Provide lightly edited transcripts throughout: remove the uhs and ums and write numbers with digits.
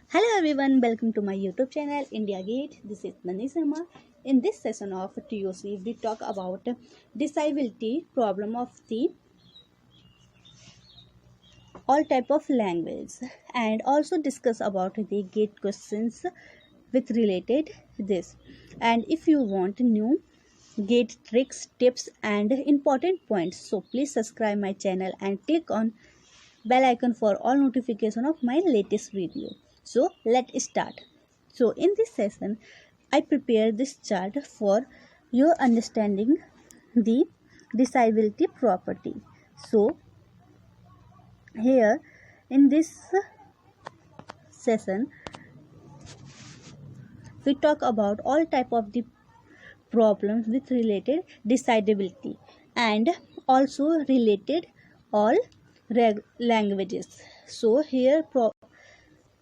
Hello everyone, welcome to my YouTube channel India Gate. This is Mani Sharma. In this session of TOC, we talk about disability problem of the all type of language and also discuss about the gate questions with related this. And if you want new gate tricks, tips and important points, so please subscribe my channel and click on bell icon for all notification of my latest video. So let's start. So in this session I prepare this chart for your understanding the disability property. So here in this session we talk about all type of the problems with related disability and also related all languages. So here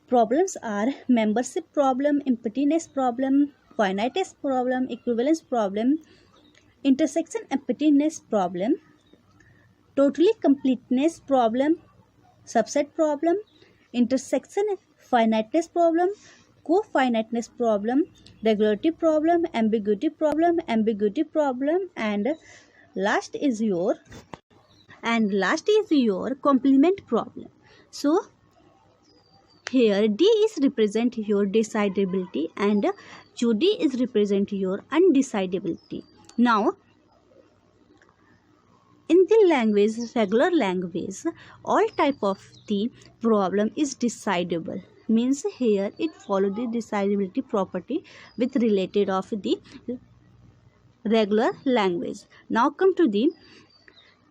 problems are membership problem, emptiness problem, finiteness problem, equivalence problem, intersection emptiness problem, totally completeness problem, subset problem, intersection finiteness problem, co-finiteness problem, regularity problem, ambiguity problem, and last is your complement problem. So here D is represent your decidability and UD is represent your undecidability. Now in the language, regular language, all type of the problem is decidable. Means here it follow the decidability property with related of the regular language. Now come to the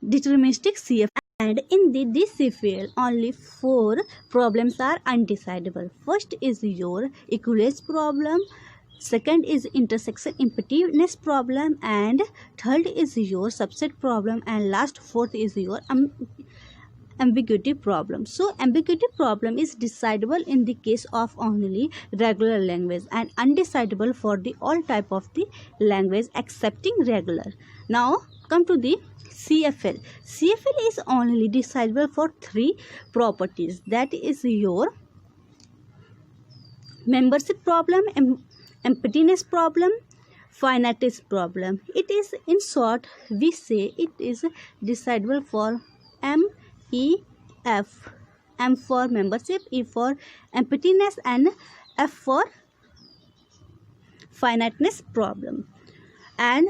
deterministic CF, and in the DCFL only 4 problems are undecidable. First is your equivalence problem, second is intersection impedance problem, and third is your subset problem, and last fourth is your ambiguity problem. So ambiguity problem is decidable in the case of only regular language and undecidable for the all type of the language excepting regular. Now come to the CFL. CFL is only decidable for 3 properties, that is your membership problem, emptiness problem, finiteness problem. It is, in short, we say it is decidable for MEF. M for membership, E for emptiness, and F for finiteness problem. And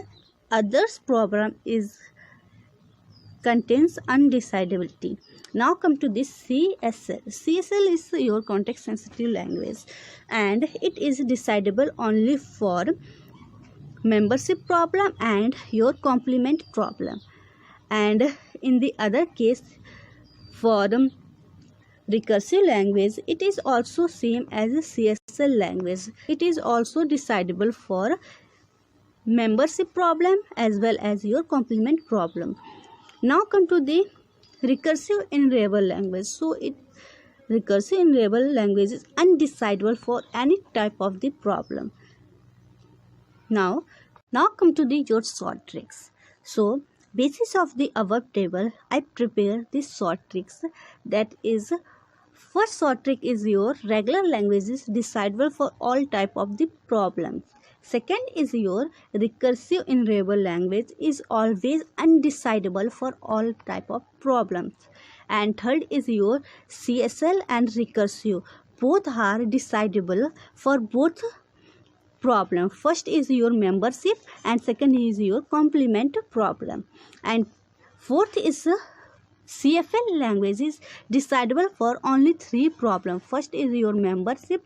others problem is contains undecidability. Now come to this CSL. CSL is your context sensitive language and it is decidable only for membership problem and your complement problem. And in the other case, for recursive language, it is also same as a CSL language. It is also decidable for membership problem as well as your complement problem. Now come to the recursive in rebel language. So recursive in rebel language is undecidable for any type of the problem. Now come to the your short tricks. So basis of the above table, I prepare these short tricks. That is, first short trick is your regular language is decidable for all type of the problems. Second is your recursive in rebel language is always undecidable for all type of problems. And third is your CSL and recursive. Both are decidable for both problem. First is your membership and second is your complement problem. And fourth is CFL language is decidable for only 3 problems. First is your membership,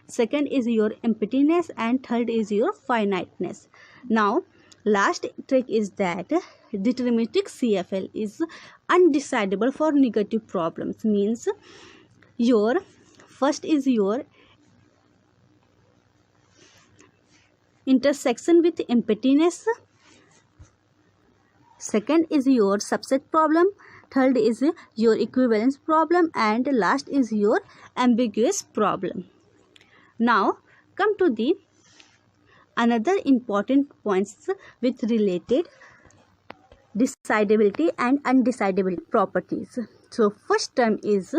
second is your emptiness, and third is your finiteness. Now last trick is that deterministic CFL is undecidable for negative problems. Means your first is your intersection with emptiness, second is your subset problem, third is your equivalence problem, and last is your ambiguous problem. Now come to the another important points with related decidability and undecidability properties. So first term is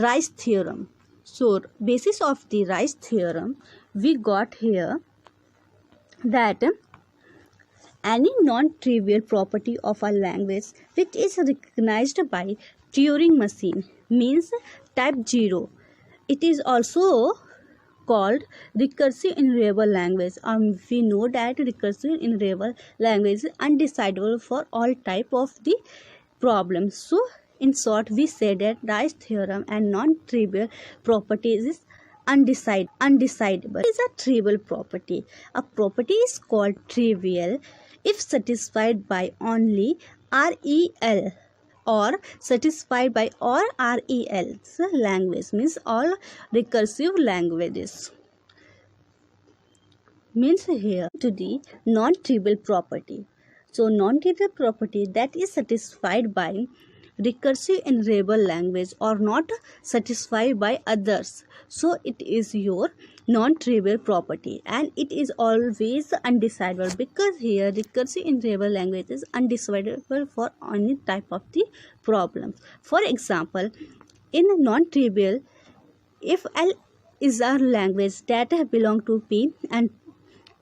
Rice theorem. So basis of the Rice theorem, we got here that any non-trivial property of a language which is recognized by Turing machine means type 0. It is also called recursive invariable language. We know that recursive invariable language is undecidable for all type of the problems. So in short, we say that Rice theorem and non-trivial properties is undecidable. It is a trivial property. A property is called trivial if satisfied by only REL or satisfied by all RELs language, means all recursive languages. Means here to the non-trivial property. So non-trivial property that is satisfied by recursive invariable language or not satisfied by others. So it is your non-trivial property, and it is always undecidable because here recursive invariable language is undecidable for any type of the problems. For example, in non-trivial, if L is a language that belong to P and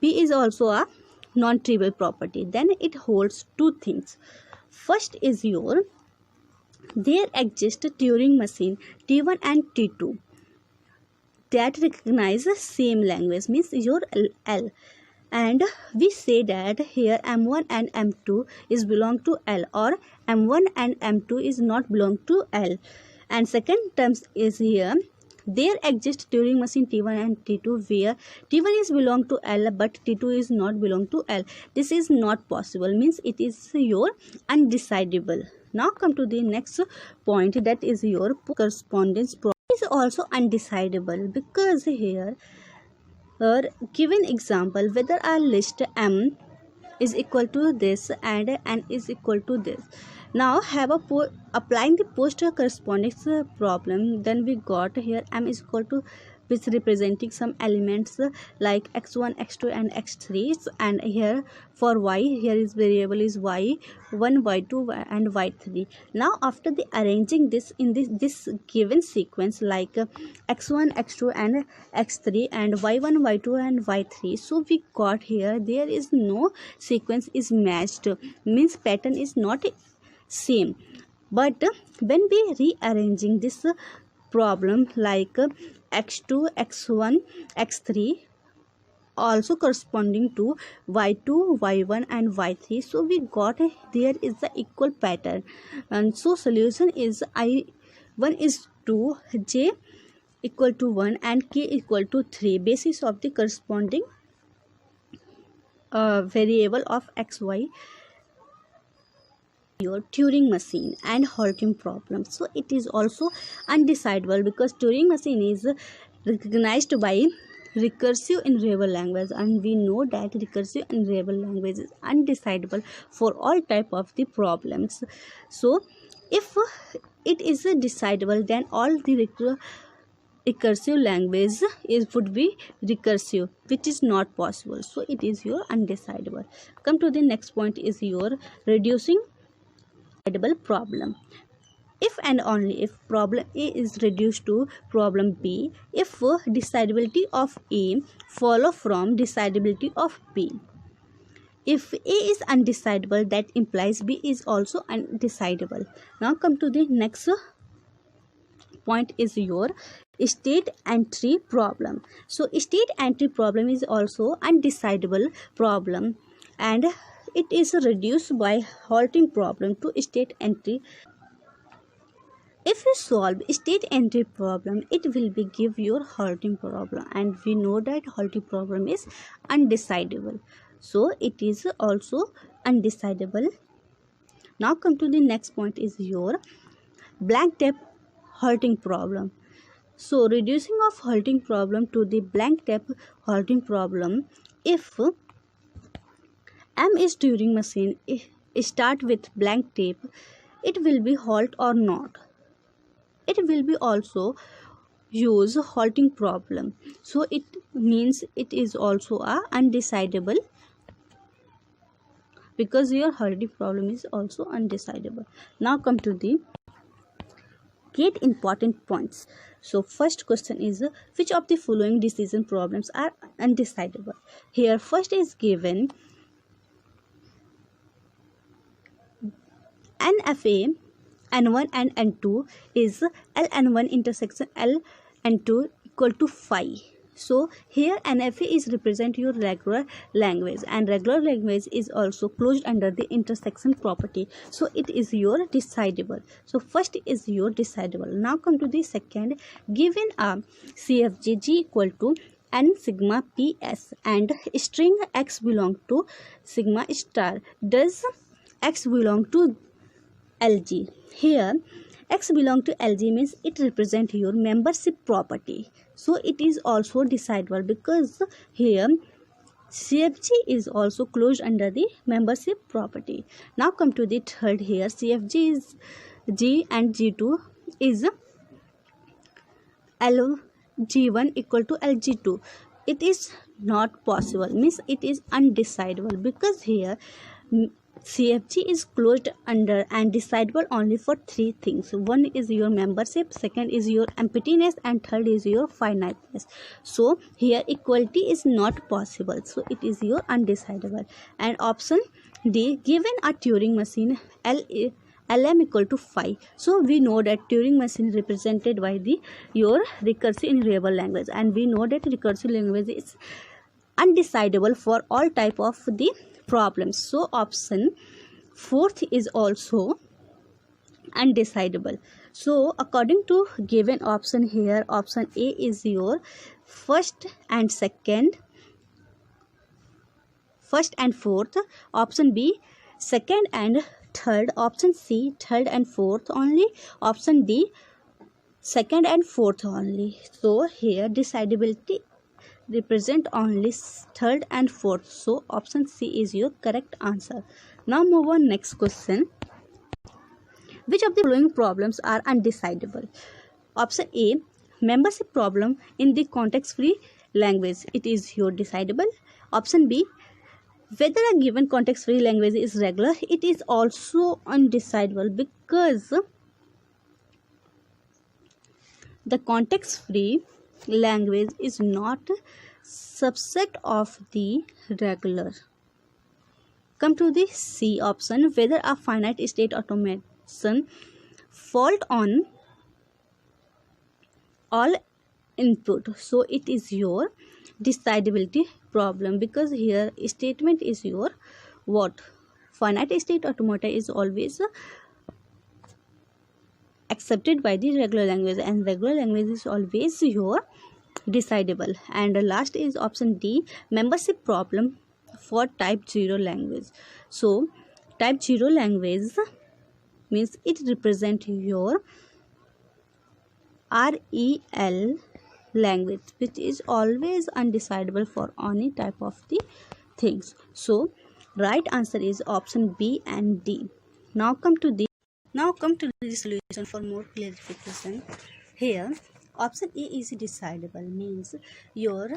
P is also a non-trivial property, then it holds two things. First is your there exists a Turing machine T1 and T2 that recognize the same language, means your L, and we say that here M1 and M2 is belong to L, or M1 and M2 is not belong to L. And second terms is here there exists Turing machine T1 and T2 where T1 is belong to L but T2 is not belong to L. This is not possible, means it is your undecidable. Now come to the next point, that is your correspondence problem is also undecidable because here given example whether a list M is equal to this and N is equal to this. Now have a applying the post correspondence problem, then we got here M is equal to which representing some elements like x1, x2 and x3, and here for y here is variable is y1, y2 and y3. Now after the arranging this in this given sequence like x1, x2 and x3 and y1, y2 and y3, so we got here there is no sequence is matched, means pattern is not same. But when we rearranging this problem like x2, x1, x3 also corresponding to y2, y1 and y3, so we got there is the equal pattern, and so solution is I1 is 2, j equal to 1 and k equal to 3 basis of the corresponding variable of xy your Turing machine and halting problem. So it is also undecidable because Turing machine is recognized by recursive invariable language, and we know that recursive invariable language is undecidable for all type of the problems. So if it is decidable, then all the recursive language would be recursive, which is not possible. So it is your undecidable. Come to the next point is your reducing problem. If and only if problem A is reduced to problem B, if decidability of A follow from decidability of B. If A is undecidable, that implies B is also undecidable. Now come to the next point is your state entry problem. So state entry problem is also undecidable problem, and it is reduced by halting problem to state entry. If you solve state entry problem, it will be give your halting problem, and we know that halting problem is undecidable, so it is also undecidable. Now come to the next point is your blank tab halting problem. So reducing of halting problem to the blank tab halting problem, if M is Turing machine start with blank tape, it will be halt or not. It will be also use halting problem. So it means it is also a undecidable because your halting problem is also undecidable. Now come to the Get important points. So first question is, which of the following decision problems are undecidable? Here first is given NFA N1 and N2 is LN1 intersection LN2 equal to phi. So here NFA is represent your regular language, and regular language is also closed under the intersection property. So it is your decidable. So first is your decidable. Now come to the second. Given a CFG G equal to n sigma ps and string x belong to sigma star, does x belong to LG? Here x belong to LG means it represent your membership property. So it is also decidable because here CFG is also closed under the membership property. Now come to the third. Here CFG is G and G2 is LG1 equal to LG2. It is not possible, means it is undecidable, because here CFG is closed under and decidable only for three things. One is your membership, second is your emptiness, and third is your finiteness. So here equality is not possible, so it is your undecidable. And option D, given a Turing machine LM equal to phi. So we know that Turing machine represented by the your recursive invariable language, and we know that recursive language is undecidable for all type of the problems. So option fourth is also undecidable. So according to given option, here option A is your first and fourth, option B second and third, option C third and fourth only, option D second and fourth only. So here decidability represent only third and fourth, so option C is your correct answer. Now move on next question. Which of the following problems are undecidable? Option A, membership problem in the context free language, it is your decidable. Option B, whether a given context free language is regular, it is also undecidable because the context free language is not subset of the regular. Come to the C option, whether a finite state automation fault on all input, so it is your decidability problem, because here statement is your what? Finite state automata is always accepted by the regular language, and regular language is always your decidable. And the last is option D, membership problem for type 0 language. So type 0 language means it represent your REL language, which is always undecidable for any type of the things. So right answer is option B and D. Now come to the solution for more clarification. Here option A is decidable, means your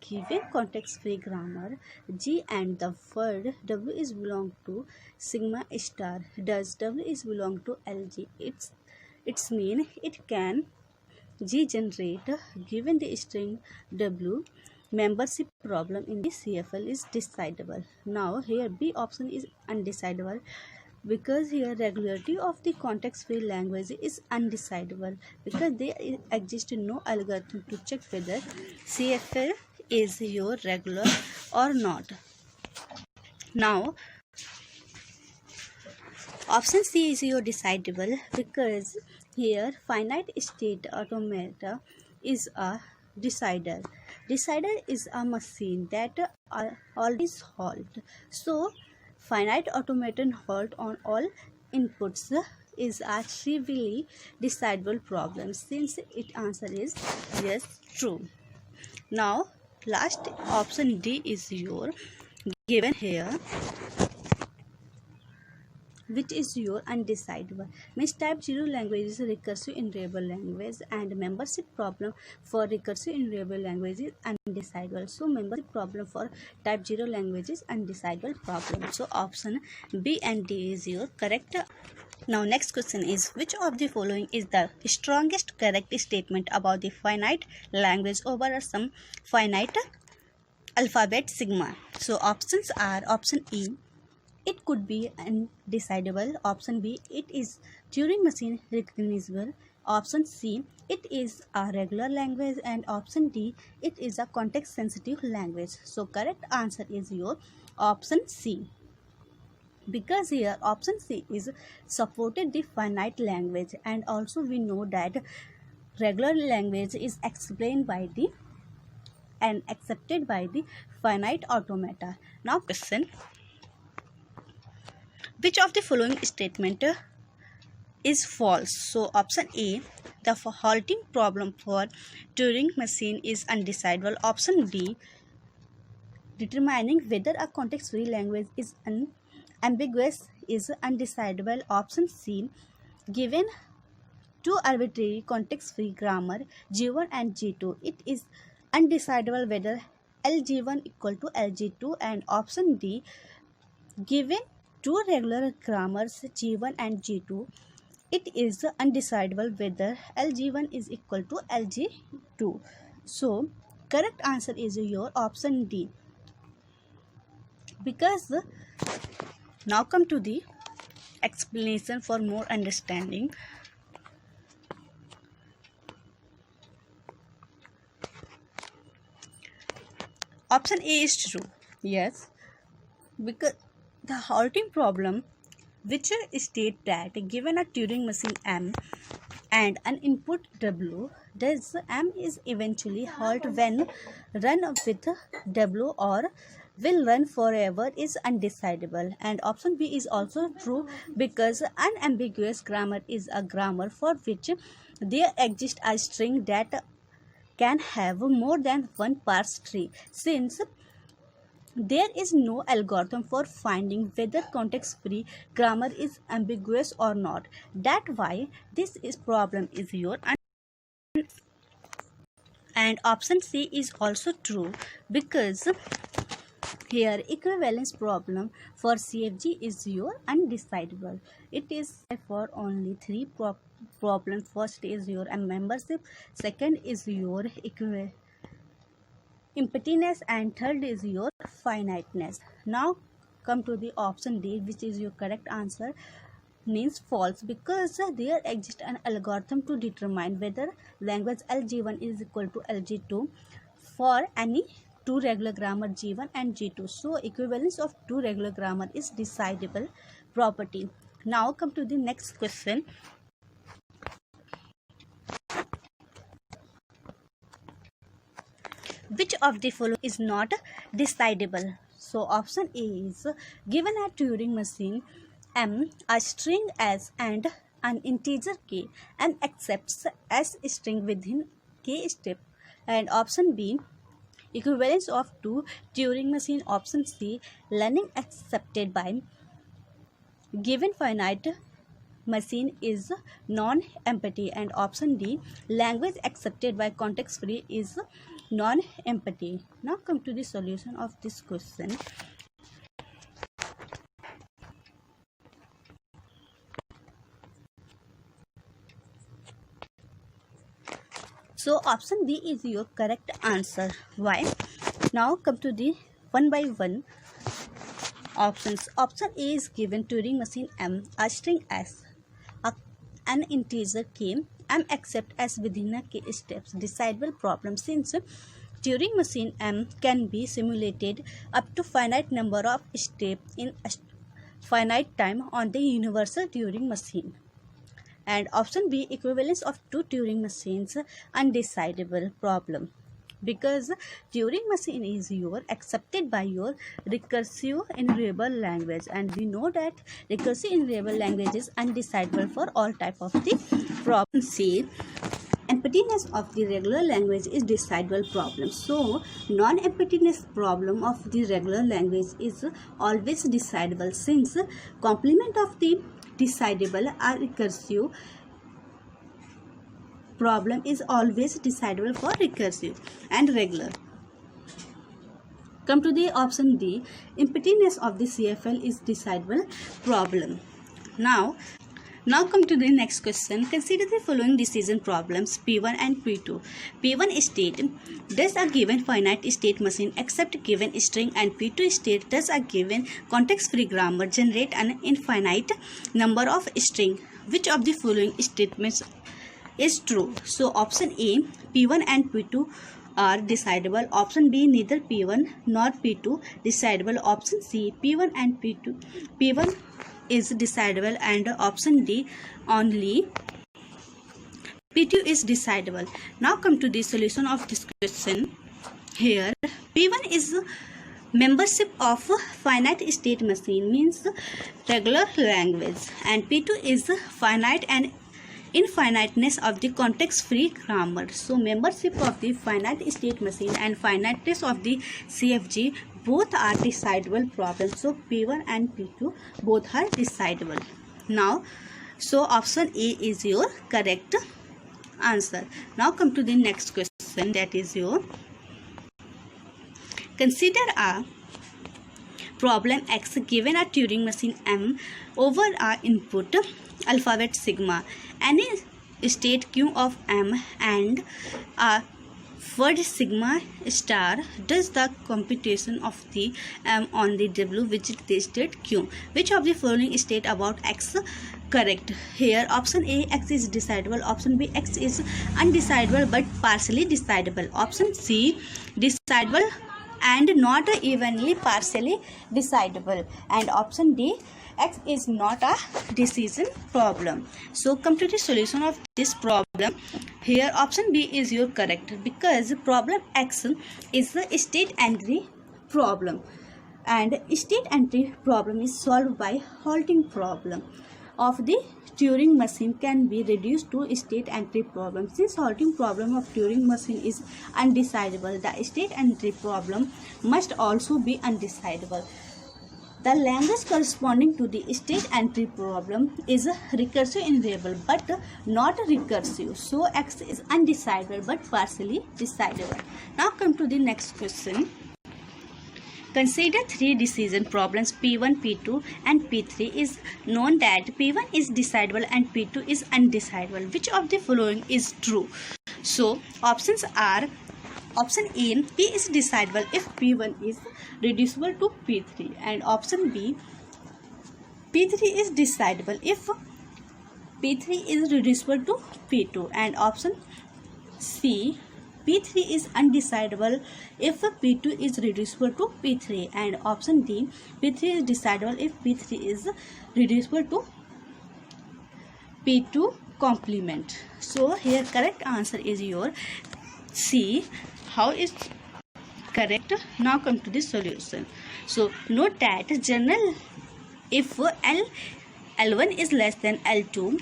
given context free grammar G and the word W is belong to sigma star, does W is belong to LG, it's mean it can G generate given the string W. Membership problem in the CFL is decidable. Now here B option is undecidable because here regularity of the context free language is undecidable, because there exists no algorithm to check whether CFL is your regular or not. Now option C is your decidable, because here finite state automata is a decider. Decider is a machine that always halt. So finite automaton halt on all inputs is a trivially decidable problem, since its answer is yes, true. Now last option D is your given here. which is your undecidable. Means type 0 language is a recursive enable language, and membership problem for recursive enable language is undecidable. So membership problem for type 0 language is undecidable problem. So option B and D is your correct. Now next question is, which of the following is the strongest correct statement about the finite language over some finite alphabet sigma? So options are option E, it could be undecidable. Option B, it is Turing machine recognizable. Option C, it is a regular language. And option D, it is a context sensitive language. So correct answer is your option C, because here option C is supported the finite language, and also we know that regular language is explained by the and accepted by the finite automata. Now question, which of the following statement is false? So option A, the halting problem for Turing machine is undecidable. Option B, determining whether a context-free language is ambiguous is undecidable. Option C, given two arbitrary context-free grammar G1 and G2, it is undecidable whether LG1 equal to LG2. And option D, given two regular grammars G1 and G2, it is undecidable whether LG1 is equal to LG2. So correct answer is your option D, because now come to the explanation for more understanding. Option A is true. Yes, because the halting problem, which states that given a Turing machine M and an input W, this M is eventually halt when run with W or will run forever is undecidable. And option B is also true, because unambiguous grammar is a grammar for which there exists a string that can have more than one parse tree, since there is no algorithm for finding whether context-free grammar is ambiguous or not. That's why this problem is your. And option C is also true, because here equivalence problem for CFG is your undecidable. It is for only three problems. First is your membership, second is your emptiness, and third is your finiteness. Now come to the option D, which is your correct answer, means false, because there exists an algorithm to determine whether language LG1 is equal to LG2 for any two regular grammar G1 and G2. So equivalence of two regular grammar is decidable property. Now come to the next question. Which of the following is not decidable? So option A is, given a Turing machine M, a string S and an integer K, and accepts S string within K step. And option B, equivalence of two Turing machine. Option C, learning accepted by given finite machine is non-empty. And option D, language accepted by context-free is non-empty. Now come to the solution of this question. So option D is your correct answer. Why? Now come to the one by one options. Option A is given Turing machine M, a string S, an integer K, M accept S within a K steps. Decidable problem, since Turing machine M can be simulated up to finite number of steps in a finite time on the universal Turing machine. And option B, equivalence of two Turing machines, undecidable problem, because Turing machine is your accepted by your recursive enable language, and we know that recursive enable language is undecidable for all type of the problem. C, emptiness of the regular language is decidable problem. So non-emptiness problem of the regular language is always decidable, since complement of the decidable are recursive. Problem is always decidable for recursive and regular. Come to the option D. Emptiness of the CFL is decidable problem. Now come to the next question. Consider the following decision problems P1 and P2. P1 state, does a given finite state machine accept given string, and P2 state, does a given context-free grammar generate an infinite number of string? Which of the following statements is true? So option A, P1 and P2 are decidable. Option B, neither P1 nor P2 decidable. Option C, P1 and P1 is decidable, and option D, only P2 is decidable. Now come to the solution of this question. Here P1 is membership of finite state machine, means regular language, and P2 is finite and infiniteness of the context-free grammar. So membership of the finite state machine and finiteness of the CFG both are decidable problems. So P1 and P2 both are decidable. Now, so option A is your correct answer. Now come to the next question, that is your, consider a problem X given a Turing machine M over a input alphabet sigma, any state Q of M and a word sigma star, does the computation of the M on the W visit the state Q? Which of the following state about X correct? Here option A, X is decidable. Option B, X is undecidable but partially decidable. Option C, decidable and not evenly partially decidable, and option D, X is not a decision problem. So come to the solution of this problem. Here option B is your correct, because problem X is the state entry problem, and state entry problem is solved by halting problem of the Turing machine can be reduced to state entry problem. Since halting problem of Turing machine is undecidable, the state entry problem must also be undecidable. The language corresponding to the state entry problem is recursive in variable but not recursive. So X is undecidable but partially decidable. Now come to the next question. Consider three decision problems P1, P2 and P3. Is known that P1 is decidable and P2 is undecidable. Which of the following is true? So options are, option A, P is decidable if P1 is reducible to P3, and option B, P3 is decidable if P3 is reducible to P2, and option C, P3 is undecidable if P2 is reducible to P3, and option D, P3 is decidable if P3 is reducible to P2 complement. So here correct answer is your C. How is correct? Now come to the solution. So note that general if L1 is less than L2,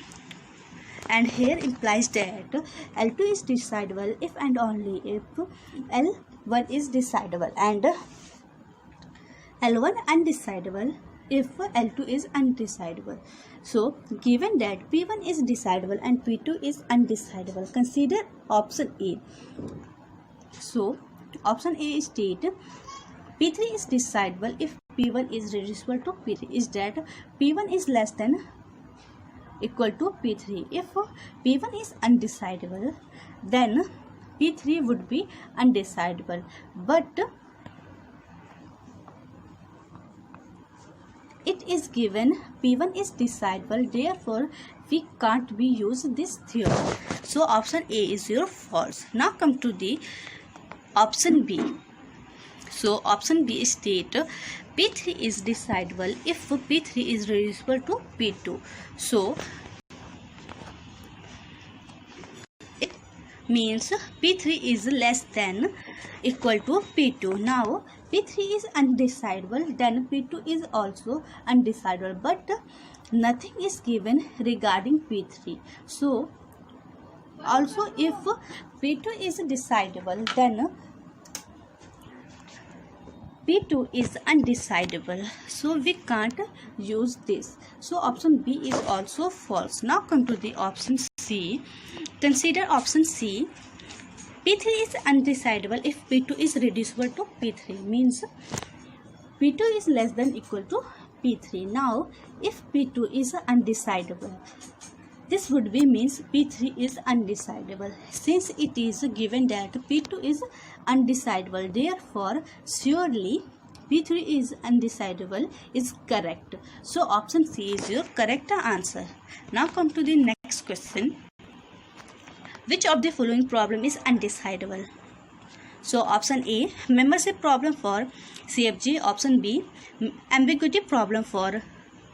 and here implies that L2 is decidable if and only if L1 is decidable, and L1 undecidable if L2 is undecidable. So given that P1 is decidable and P2 is undecidable, consider option A. So option A state P3 is decidable if P1 is reducible to P3, is that P1 is less than equal to P3. If P1 is undecidable, then P3 would be undecidable, but it is given P1 is decidable, therefore we can't be use this theorem. So option A is your false. Now come to the option B. So option B state P3 is decidable if P3 is reducible to P2. So it means P3 is less than equal to P2. Now P3 is undecidable, then P2 is also undecidable, but nothing is given regarding P3. So Also, if P2 is decidable, then P2 is undecidable, so we can't use this. So option B is also false. Now come to the option C. Consider option C. P3 is undecidable if P2 is reducible to P3, means P2 is less than equal to P3. Now if P2 is undecidable, this would be means P3 is undecidable. Since it is given that P2 is undecidable, therefore surely P3 is undecidable is correct. So option C is your correct answer. Now come to the next question. Which of the following problem is undecidable? So option A, membership problem for CFG. Option B, ambiguity problem for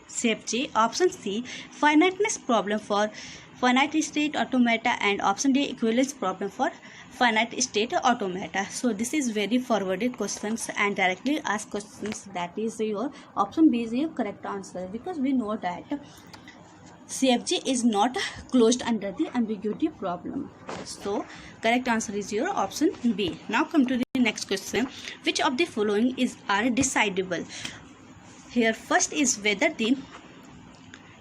CFG. Option C, finiteness problem for finite state automata. And option D, equivalence problem for finite state automata. So this is very forwarded questions and directly asked questions. That is your option B is your correct answer, because we know that CFG is not closed under the ambiguity problem. So correct answer is your option B. Now come to the next question. Which of the following are decidable? Here first is whether the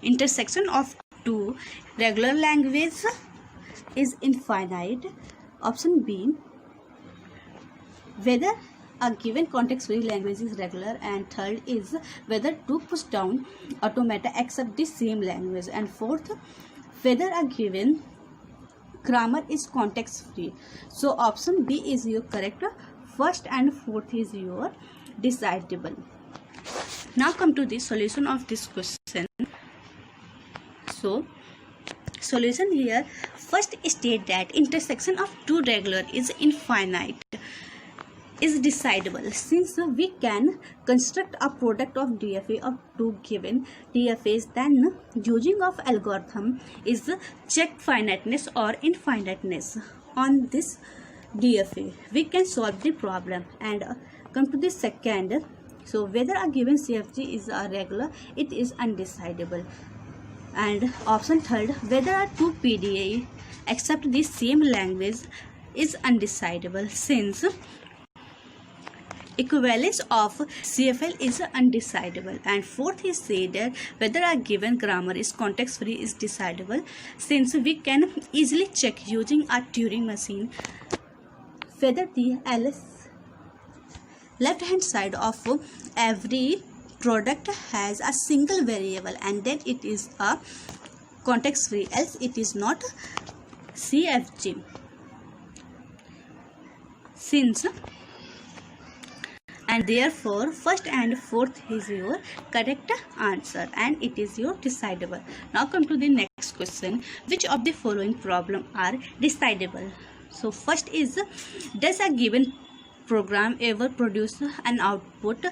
intersection of two regular languages is infinite. Option B, whether a given context-free language is regular. And third is whether two push-down automata accept the same language. And fourth, whether a given grammar is context-free. So option B is your correct. First and fourth is your decidable. Now come to the solution of this question. So solution here, first state that intersection of two regular is infinite is decidable, since we can construct a product of DFA of two given DFAs. Then using of algorithm is check finiteness or infiniteness on this DFA. We can solve the problem. And come to the second. So whether a given CFG is a regular, it is undecidable. And option third, whether a two PDA accept the same language is undecidable, since equivalence of CFL is undecidable. And fourth is say that whether a given grammar is context free is decidable, since we can easily check using a Turing machine whether the left hand side of every product has a single variable, and then it is a context free, else it is not CFG. Since and therefore first and fourth is your correct answer, and it is your decidable. Now come to the next question. Which of the following problem are decidable? So first is, does a given program ever produce an output?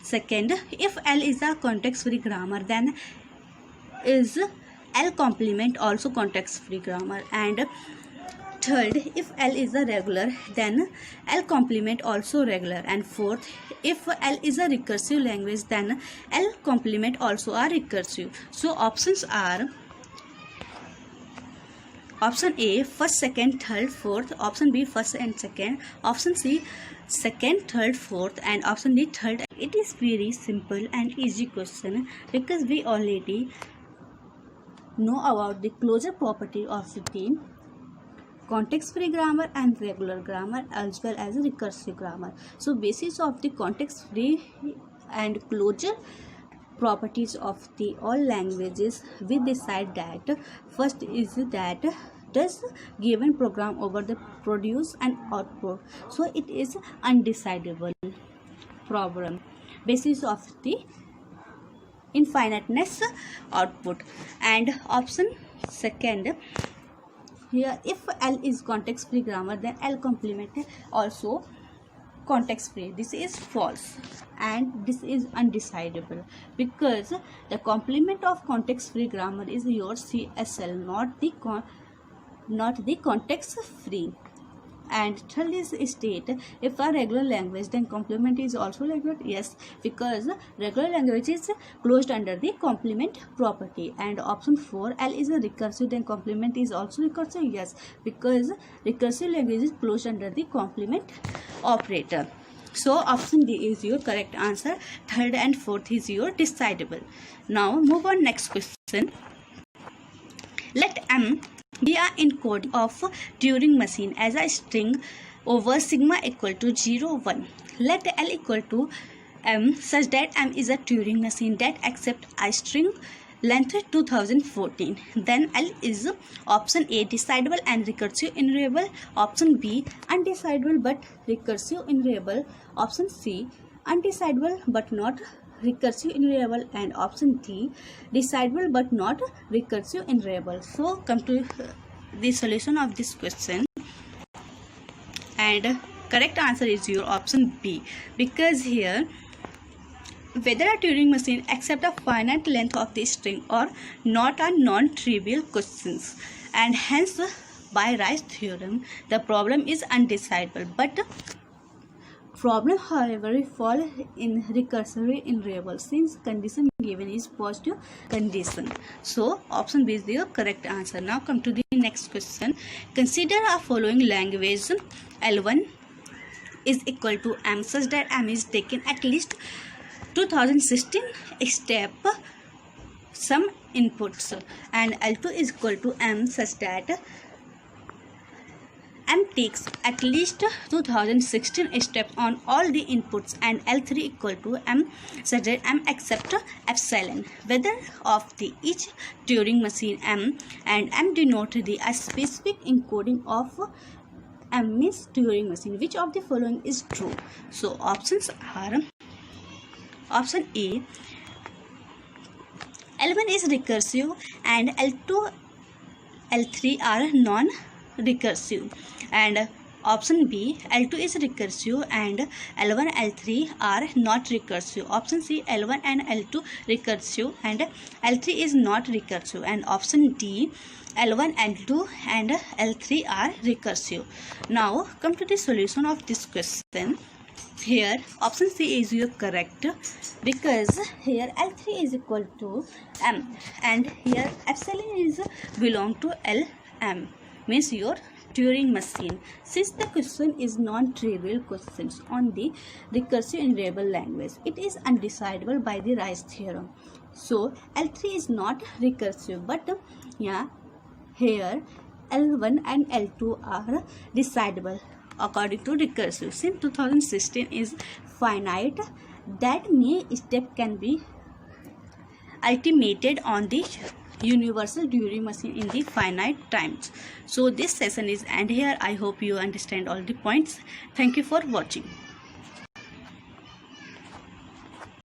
Second, if L is a context free grammar, then is L complement also context free grammar? And third, if L is a regular, then L complement also regular. And fourth, if L is a recursive language, then L complement also are recursive. So options are option A, first, second, third, fourth. Option B, first and second. Option C, second, third, fourth. And option D, third. It is very simple and easy question, because we already know about the closure property of the context free grammar and regular grammar as well as recursive grammar. So basis of the context free and closure properties of the all languages, we decide that first is that does given program over the produce an output. So it is undecidable problem basis of the infiniteness output. And option second, here if L is context free grammar, then L complement also context free. This is false and this is undecidable, because the complement of context free grammar is your CSL, not the context free. And third is state if a regular language then complement is also regular. Yes, because regular language is closed under the complement property. And option 4, L is a recursive then complement is also recursive. Yes, because recursive language is closed under the complement operator. So option D is your correct answer. Third and fourth is your decidable. Now move on next question. Let M be an encoding of Turing machine as a string over sigma equal to 0, 1. Let L equal to M such that M is a Turing machine that accepts a string length 2014. Then L is option A decidable and recursive enumerable, option B undecidable but recursive enumerable, option C undecidable but not recursive enumerable, and option D decidable but not recursive enumerable. So come to the solution of this question, and correct answer is your option B, because here whether a Turing machine accepts a finite length of the string or not are non-trivial questions, and hence by Rice theorem the problem is undecidable. But problem however fall in recursive enumerable since condition given is positive condition. So option B is the correct answer. Now come to the next question. Consider a following language L1 is equal to M such that M is taken at least 2016 step some inputs, and L2 is equal to M such that M takes at least 2016 steps on all the inputs, and L3 equal to M such that M accept epsilon. Whether of the each Turing machine M and M denote the a specific encoding of M means Turing machine. Which of the following is true? So options are option A, L1 is recursive and L2, L3 are non-recursive, and option B, L2 is recursive and L1, L3 are not recursive. Option C, L1 and L2 recursive and L3 is not recursive, and option D, L1, L2 and L3 are recursive. Now come to the solution of this question. Here option C is your correct, because here L3 is equal to M and here epsilon is belong to LM, means your Turing machine. Since the question is non-trivial questions on the recursive enumerable language, it is undecidable by the Rice theorem. So L3 is not recursive, but yeah, here L1 and L2 are decidable according to recursive. Since 2016 is finite, that means step can be ultimated on the universal Turing machine in the finite times. So this session is end here. I hope you understand all the points. Thank you for watching.